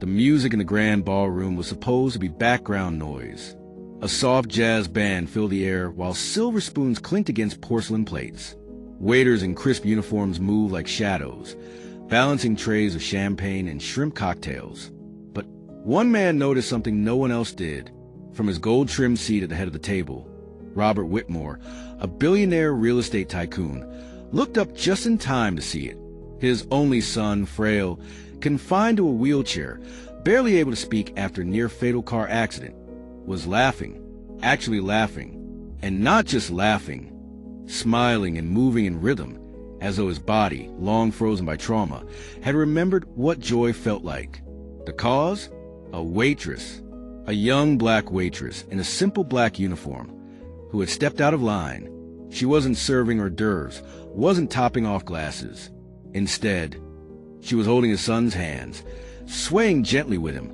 The music in the grand ballroom was supposed to be background noise. A soft jazz band filled the air while silver spoons clinked against porcelain plates. Waiters in crisp uniforms moved like shadows, balancing trays of champagne and shrimp cocktails. But one man noticed something no one else did. From his gold-trimmed seat at the head of the table, Robert Whitmore, a billionaire real estate tycoon, looked up just in time to see it. His only son, frail, confined to a wheelchair, barely able to speak after a near-fatal car accident, was laughing, actually laughing, and not just laughing, smiling and moving in rhythm, as though his body, long frozen by trauma, had remembered what joy felt like. The cause? A waitress, a young black waitress in a simple black uniform, who had stepped out of line. She wasn't serving hors d'oeuvres, wasn't topping off glasses. Instead, she was holding his son's hands, swaying gently with him,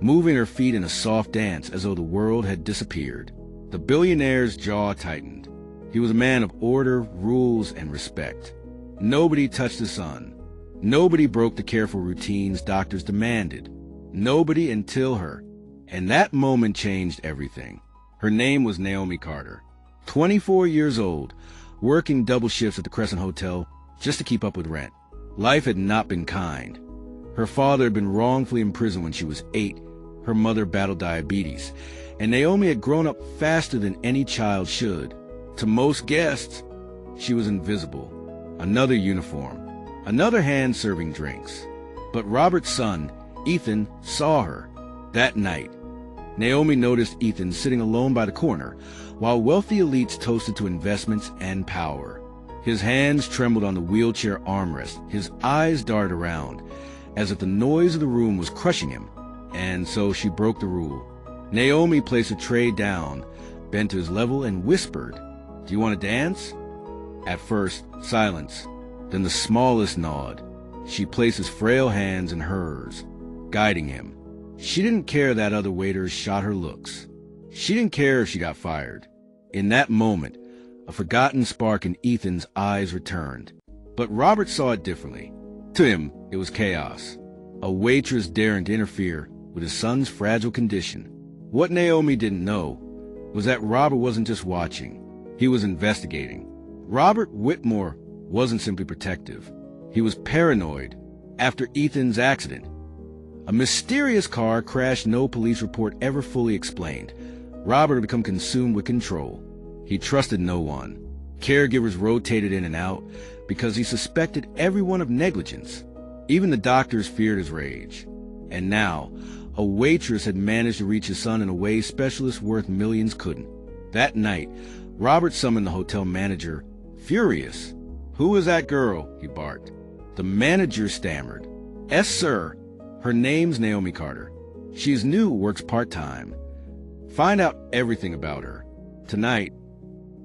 moving her feet in a soft dance as though the world had disappeared. The billionaire's jaw tightened. He was a man of order, rules, and respect. Nobody touched his son. Nobody broke the careful routines doctors demanded. Nobody until her. And that moment changed everything. Her name was Naomi Carter, 24 years old, working double shifts at the Crescent Hotel just to keep up with rent. Life had not been kind. Her father had been wrongfully imprisoned when she was 8. Her mother battled diabetes, and Naomi had grown up faster than any child should. To most guests, she was invisible. Another uniform, another hand serving drinks. But Robert's son, Ethan, saw her. That night, Naomi noticed Ethan sitting alone by the corner, while wealthy elites toasted to investments and power. His hands trembled on the wheelchair armrest, his eyes darted around, as if the noise of the room was crushing him. And so she broke the rule. Naomi placed a tray down, bent to his level, and whispered, "Do you want to dance?" At first, silence, then the smallest nod. She placed his frail hands in hers, guiding him. She didn't care that other waiters shot her looks. She didn't care if she got fired. In that moment, a forgotten spark in Ethan's eyes returned. But Robert saw it differently. To him, it was chaos. A waitress daring to interfere with his son's fragile condition. What Naomi didn't know was that Robert wasn't just watching. He was investigating. Robert Whitmore wasn't simply protective. He was paranoid. After Ethan's accident, a mysterious car crash no police report ever fully explained. Robert had become consumed with control. He trusted no one. Caregivers rotated in and out because he suspected everyone of negligence. Even the doctors feared his rage. And now, a waitress had managed to reach his son in a way specialists worth millions couldn't. That night, Robert summoned the hotel manager, furious. "Who is that girl?" he barked. The manager stammered. "Yes, sir. Her name's Naomi Carter. She's new, works part-time. Find out everything about her. Tonight."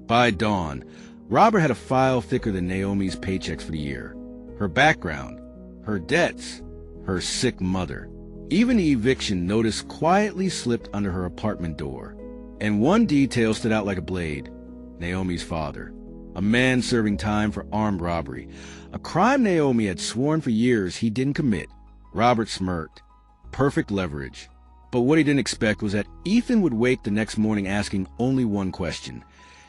By dawn, Robert had a file thicker than Naomi's paychecks for the year. Her background, her debts, her sick mother. Even the eviction notice quietly slipped under her apartment door. And one detail stood out like a blade. Naomi's father. A man serving time for armed robbery. A crime Naomi had sworn for years he didn't commit. Robert smirked. Perfect leverage. But what he didn't expect was that Ethan would wake the next morning asking only one question,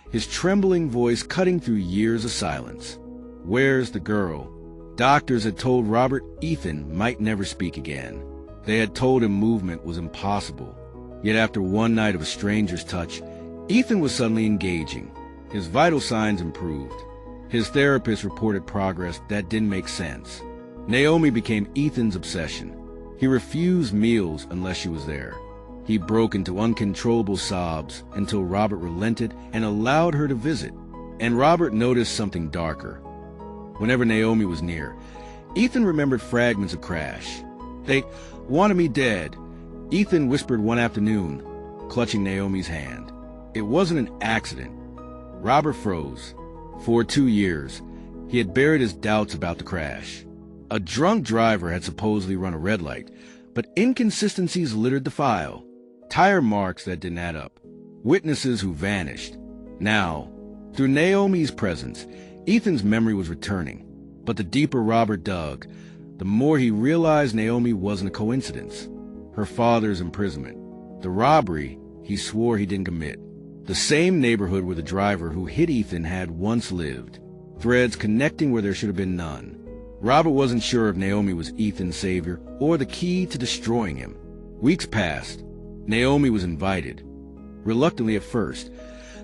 his trembling voice cutting through years of silence. "Where's the girl?" Doctors had told Robert Ethan might never speak again. They had told him movement was impossible. Yet after one night of a stranger's touch, Ethan was suddenly engaging. His vital signs improved. His therapist reported progress that didn't make sense. Naomi became Ethan's obsession. He refused meals unless she was there. He broke into uncontrollable sobs until Robert relented and allowed her to visit. And Robert noticed something darker. Whenever Naomi was near, Ethan remembered fragments of Crash. "They wanted me dead," Ethan whispered one afternoon, clutching Naomi's hand. It wasn't an accident. Robert froze. For 2 years, he had buried his doubts about the crash. A drunk driver had supposedly run a red light, but inconsistencies littered the file. Tire marks that didn't add up. Witnesses who vanished. Now, through Naomi's presence, Ethan's memory was returning. But the deeper Robert dug, the more he realized Naomi wasn't a coincidence. Her father's imprisonment. The robbery he swore he didn't commit. The same neighborhood where the driver who hit Ethan had once lived. Threads connecting where there should have been none. Robert wasn't sure if Naomi was Ethan's savior or the key to destroying him. Weeks passed. Naomi was invited, reluctantly at first,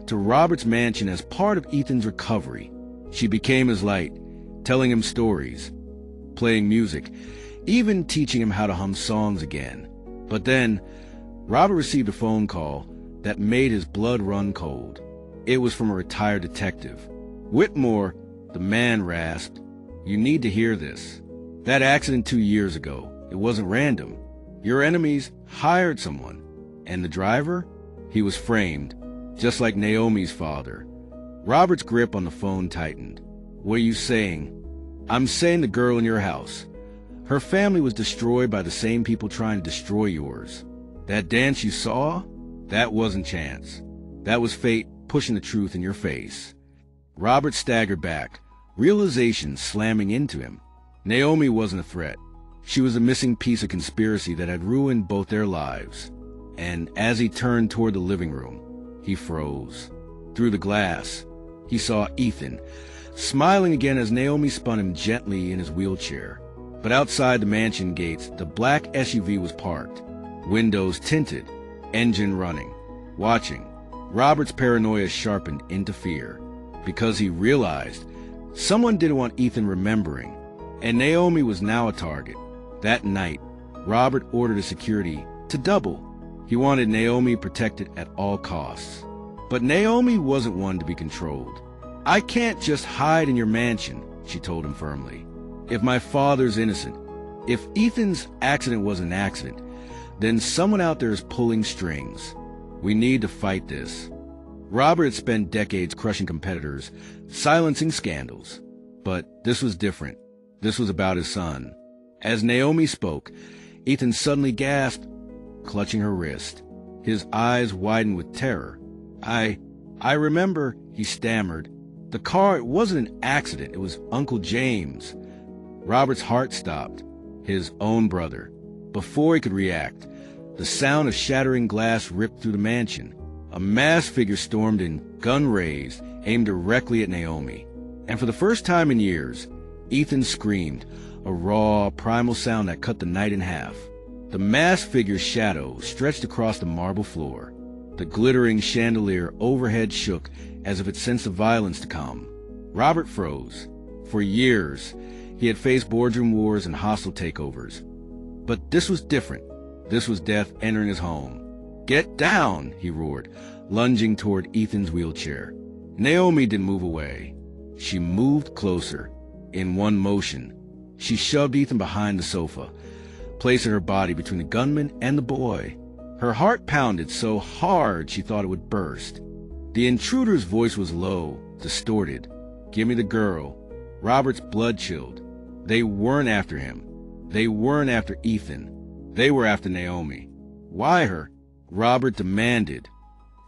to Robert's mansion as part of Ethan's recovery. She became his light, telling him stories, playing music, even teaching him how to hum songs again. But then, Robert received a phone call that made his blood run cold. It was from a retired detective. Whitmore, the man, rasped, "You need to hear this. That accident 2 years ago, it wasn't random. Your enemies hired someone. And the driver? He was framed, just like Naomi's father." Robert's grip on the phone tightened. "What are you saying?" "I'm saying the girl in your house. Her family was destroyed by the same people trying to destroy yours. That dance you saw? That wasn't chance. That was fate pushing the truth in your face." Robert staggered back, realization slamming into him. Naomi wasn't a threat. She was a missing piece of conspiracy that had ruined both their lives. And as he turned toward the living room, he froze. Through the glass, he saw Ethan, smiling again as Naomi spun him gently in his wheelchair. But outside the mansion gates, the black SUV was parked, windows tinted, engine running. Watching, Robert's paranoia sharpened into fear, because he realized someone didn't want Ethan remembering, and Naomi was now a target. That night, Robert ordered his security to double. He wanted Naomi protected at all costs. But Naomi wasn't one to be controlled. "I can't just hide in your mansion," she told him firmly. "If my father's innocent, if Ethan's accident was an accident, then someone out there is pulling strings. We need to fight this." Robert had spent decades crushing competitors, silencing scandals. But this was different. This was about his son. As Naomi spoke, Ethan suddenly gasped, clutching her wrist. His eyes widened with terror. I remember," he stammered. "The car, it wasn't an accident. It was Uncle James." Robert's heart stopped. His own brother. Before he could react, the sound of shattering glass ripped through the mansion. A masked figure stormed in, gun raised, aimed directly at Naomi. And for the first time in years, Ethan screamed, a raw, primal sound that cut the night in half. The masked figure's shadow stretched across the marble floor. The glittering chandelier overhead shook as if it sensed the violence to come. Robert froze. For years, he had faced boardroom wars and hostile takeovers. But this was different. This was death entering his home. "Get down!" he roared, lunging toward Ethan's wheelchair. Naomi didn't move away. She moved closer. In one motion, she shoved Ethan behind the sofa, placing her body between the gunman and the boy. Her heart pounded so hard she thought it would burst. The intruder's voice was low, distorted. "Give me the girl." Robert's blood chilled. They weren't after him. They weren't after Ethan. They were after Naomi. "Why her?" Robert demanded,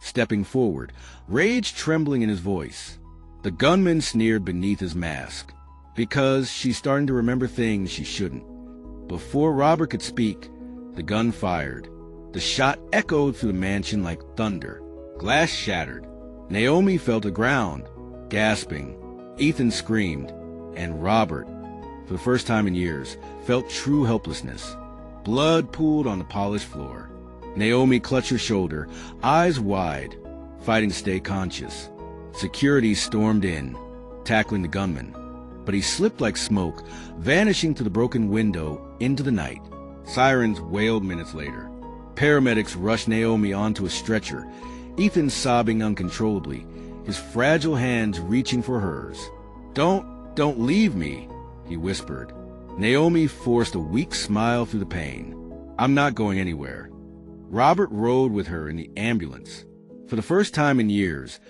stepping forward, rage trembling in his voice. The gunman sneered beneath his mask. "Because she's starting to remember things she shouldn't." Before Robert could speak, the gun fired. The shot echoed through the mansion like thunder. Glass shattered. Naomi fell to the ground, gasping. Ethan screamed, and Robert, for the first time in years, felt true helplessness. Blood pooled on the polished floor. Naomi clutched her shoulder, eyes wide, fighting to stay conscious. Security stormed in, tackling the gunman. But he slipped like smoke, vanishing through the broken window into the night. Sirens wailed minutes later. Paramedics rushed Naomi onto a stretcher, Ethan sobbing uncontrollably, his fragile hands reaching for hers. Don't leave me," he whispered. Naomi forced a weak smile through the pain. "I'm not going anywhere." Robert rode with her in the ambulance. For the first time in years,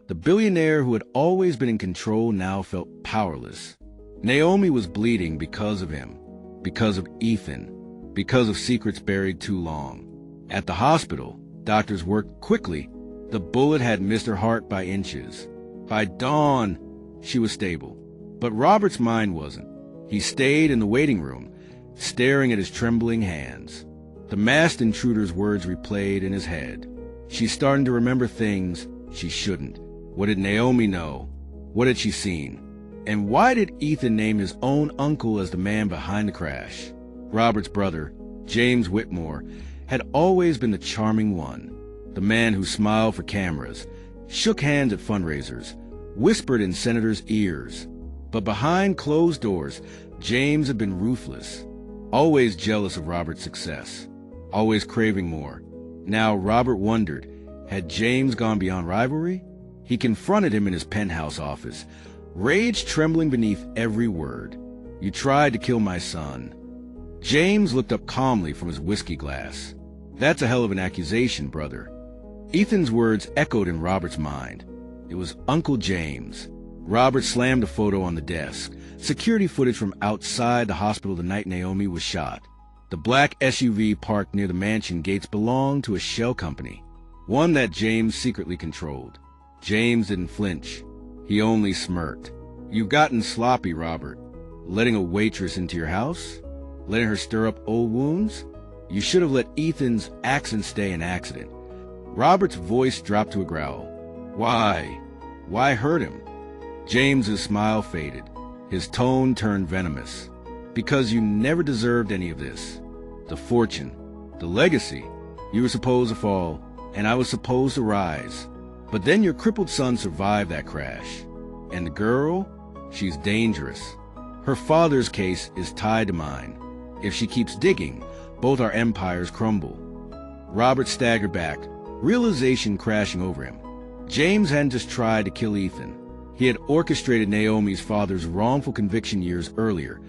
the billionaire who had always been in control now felt powerless. Naomi was bleeding because of him, because of Ethan, because of secrets buried too long. At the hospital, doctors worked quickly. The bullet had missed her heart by inches. By dawn, she was stable. But Robert's mind wasn't. He stayed in the waiting room, staring at his trembling hands. The masked intruder's words replayed in his head. She's starting to remember things she shouldn't. What did Naomi know? What had she seen? And why did Ethan name his own uncle as the man behind the crash? Robert's brother, James Whitmore, had always been the charming one, the man who smiled for cameras, shook hands at fundraisers, whispered in senators' ears. But behind closed doors, James had been ruthless, always jealous of Robert's success, always craving more. Now Robert wondered, had James gone beyond rivalry? He confronted him in his penthouse office, rage trembling beneath every word. "You tried to kill my son." James looked up calmly from his whiskey glass. "That's a hell of an accusation, brother." Ethan's words echoed in Robert's mind. It was Uncle James. Robert slammed a photo on the desk, security footage from outside the hospital the night Naomi was shot. The black SUV parked near the mansion gates belonged to a shell company, one that James secretly controlled. James didn't flinch. He only smirked. "You've gotten sloppy, Robert. Letting a waitress into your house? Letting her stir up old wounds? You should have let Ethan's accident stay an accident." Robert's voice dropped to a growl. "Why? Why hurt him?" James's smile faded. His tone turned venomous. "Because you never deserved any of this. The fortune, the legacy. You were supposed to fall, and I was supposed to rise. But then your crippled son survived that crash. And the girl? She's dangerous. Her father's case is tied to mine. If she keeps digging, both our empires crumble." Robert staggered back, realization crashing over him. James hadn't just tried to kill Ethan. He had orchestrated Naomi's father's wrongful conviction years earlier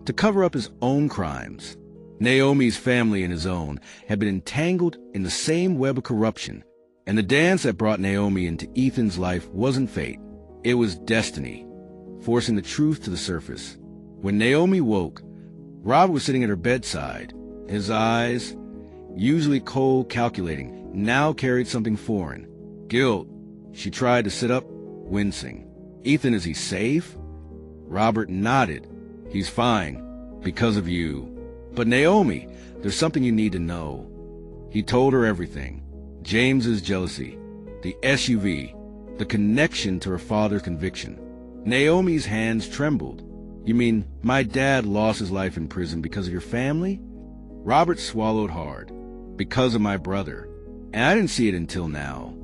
to cover up his own crimes. Naomi's family and his own had been entangled in the same web of corruption, and the dance that brought Naomi into Ethan's life wasn't fate. It was destiny, forcing the truth to the surface. When Naomi woke, Robert was sitting at her bedside. His eyes, usually cold, calculating, now carried something foreign. Guilt. She tried to sit up, wincing. "Ethan, is he safe?" Robert nodded. "He's fine, because of you. But Naomi, there's something you need to know." He told her everything. James's jealousy, the SUV, the connection to her father's conviction. Naomi's hands trembled. "You mean my dad lost his life in prison because of your family?" Robert swallowed hard. "Because of my brother. And I didn't see it until now."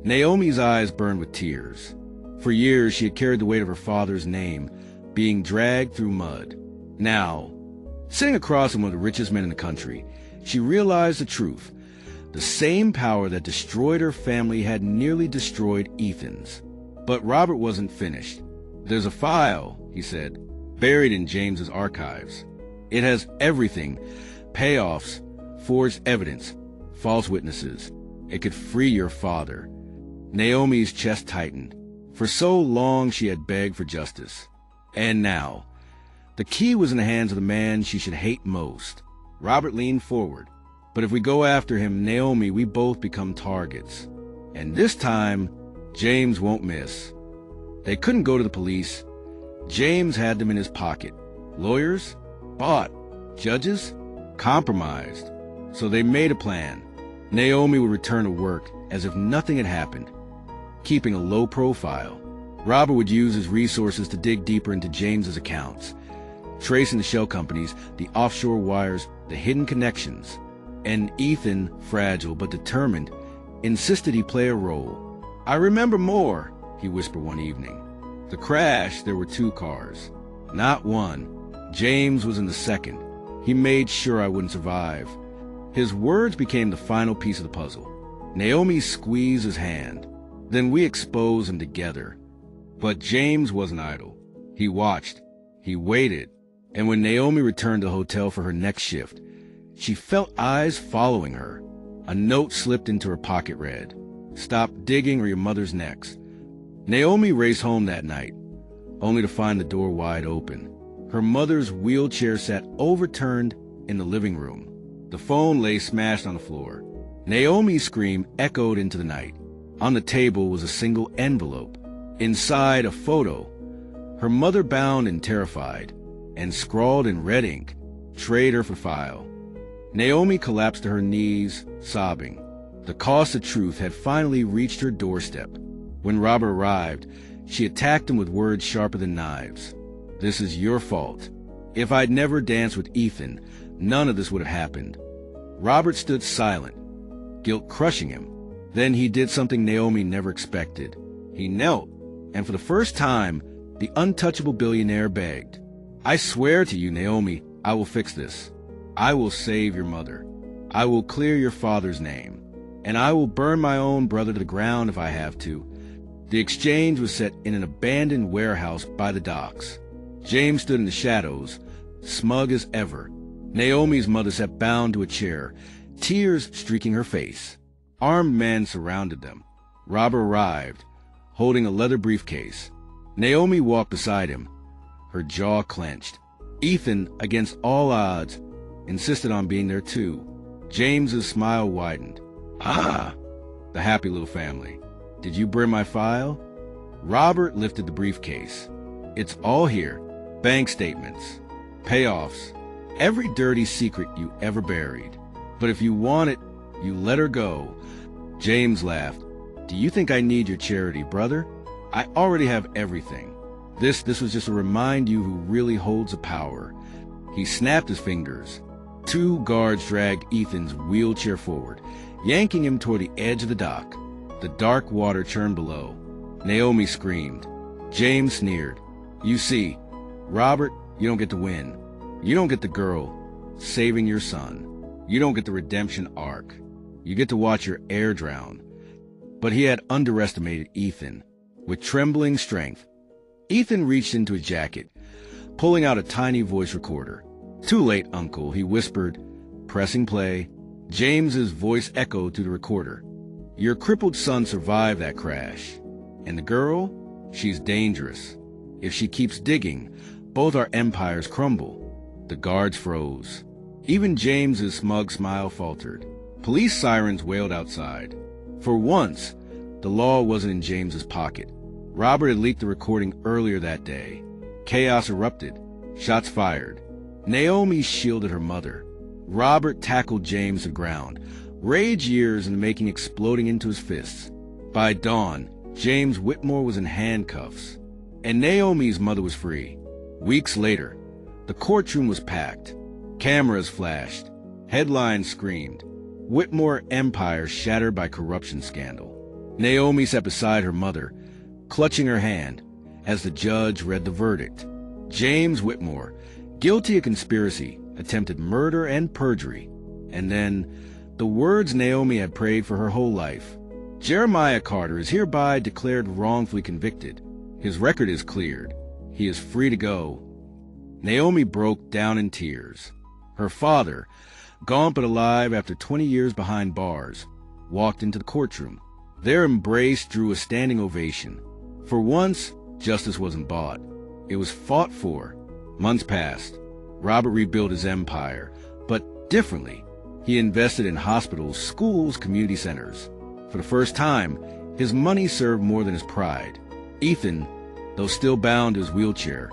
Naomi's eyes burned with tears. For years, she had carried the weight of her father's name, being dragged through mud. Now, sitting across from one of the richest men in the country, she realized the truth. The same power that destroyed her family had nearly destroyed Ethan's. But Robert wasn't finished. "There's a file," he said, "buried in James's archives. It has everything: payoffs, forged evidence, false witnesses. It could free your father." Naomi's chest tightened. For so long she had begged for justice. And now, the key was in the hands of the man she should hate most. Robert leaned forward. "But if we go after him, Naomi, we both become targets. And this time, James won't miss." They couldn't go to the police. James had them in his pocket. Lawyers? Bought. Judges? Compromised. So they made a plan. Naomi would return to work as if nothing had happened, keeping a low profile. Robert would use his resources to dig deeper into James's accounts, tracing the shell companies, the offshore wires, the hidden connections. And Ethan, fragile but determined, insisted he play a role. "I remember more," he whispered one evening. "The crash, there were 2 cars. Not one. James was in the second. He made sure I wouldn't survive." His words became the final piece of the puzzle. Naomi squeezed his hand. "Then we exposed them together." But James wasn't idle. He watched. He waited. And when Naomi returned to the hotel for her next shift, she felt eyes following her. A note slipped into her pocket read, "Stop digging or your mother's next." Naomi raced home that night, only to find the door wide open. Her mother's wheelchair sat overturned in the living room. The phone lay smashed on the floor. Naomi's scream echoed into the night. On the table was a single envelope. Inside, a photo. Her mother bound and terrified, and scrawled in red ink, trade her for file. Naomi collapsed to her knees, sobbing. The cost of truth had finally reached her doorstep. When Robert arrived, she attacked him with words sharper than knives. This is your fault. If I'd never danced with Ethan, none of this would have happened. Robert stood silent, guilt crushing him. Then he did something Naomi never expected. He knelt, and for the first time, the untouchable billionaire begged, "I swear to you, Naomi, I will fix this. I will save your mother. I will clear your father's name. And I will burn my own brother to the ground if I have to." The exchange was set in an abandoned warehouse by the docks. James stood in the shadows, smug as ever. Naomi's mother sat bound to a chair, tears streaking her face. Armed men surrounded them. Robert arrived, holding a leather briefcase. Naomi walked beside him, her jaw clenched. Ethan, against all odds, insisted on being there too. James's smile widened. "Ah, the happy little family. Did you bring my file?" Robert lifted the briefcase. "It's all here. Bank statements, payoffs, every dirty secret you ever buried. But if you want it, you let her go." James laughed. "Do you think I need your charity, brother? I already have everything. This was just to remind you who really holds the power." He snapped his fingers. Two guards dragged Ethan's wheelchair forward, yanking him toward the edge of the dock. The dark water churned below. Naomi screamed. James sneered. "You see, Robert, you don't get to win. You don't get the girl saving your son. You don't get the redemption arc. You get to watch your heir drown." But he had underestimated Ethan. With trembling strength, Ethan reached into his jacket, pulling out a tiny voice recorder. "Too late, Uncle," he whispered, pressing play. James's voice echoed through the recorder. "Your crippled son survived that crash. And the girl? She's dangerous. If she keeps digging, both our empires crumble." The guards froze. Even James's smug smile faltered. Police sirens wailed outside. For once, the law wasn't in James's pocket. Robert had leaked the recording earlier that day. Chaos erupted. Shots fired. Naomi shielded her mother. Robert tackled James to the ground, rage years in the making exploding into his fists. By dawn, James Whitmore was in handcuffs, and Naomi's mother was free. Weeks later, the courtroom was packed. Cameras flashed. Headlines screamed. Whitmore empire shattered by corruption scandal. Naomi sat beside her mother, clutching her hand, as the judge read the verdict. James Whitmore, guilty of conspiracy, attempted murder and perjury. And then, the words Naomi had prayed for her whole life. Jeremiah Carter is hereby declared wrongfully convicted. His record is cleared. He is free to go. Naomi broke down in tears. Her father, gaunt but alive after 20 years behind bars, walked into the courtroom. Their embrace drew a standing ovation. For once, justice wasn't bought. It was fought for. Months passed. Robert rebuilt his empire, but differently. He invested in hospitals, schools, community centers. For the first time, his money served more than his pride. Ethan, though still bound to his wheelchair,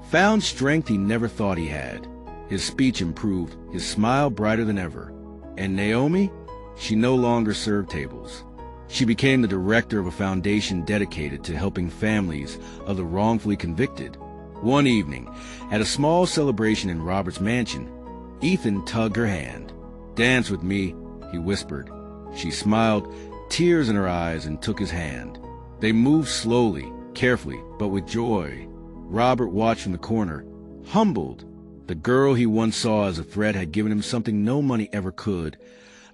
found strength he never thought he had. His speech improved, his smile brighter than ever. And Naomi? She no longer served tables. She became the director of a foundation dedicated to helping families of the wrongfully convicted. One evening, at a small celebration in Robert's mansion, Ethan tugged her hand. "Dance with me," he whispered. She smiled, tears in her eyes, and took his hand. They moved slowly, carefully, but with joy. Robert watched from the corner, humbled. The girl he once saw as a threat had given him something no money ever could,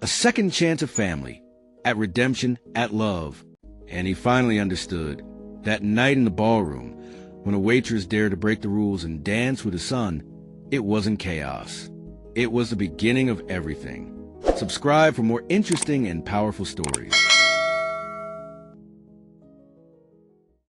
a second chance at family, at redemption, at love. And he finally understood. That night in the ballroom, when a waitress dared to break the rules and dance with his son, it wasn't chaos. It was the beginning of everything. Subscribe for more interesting and powerful stories.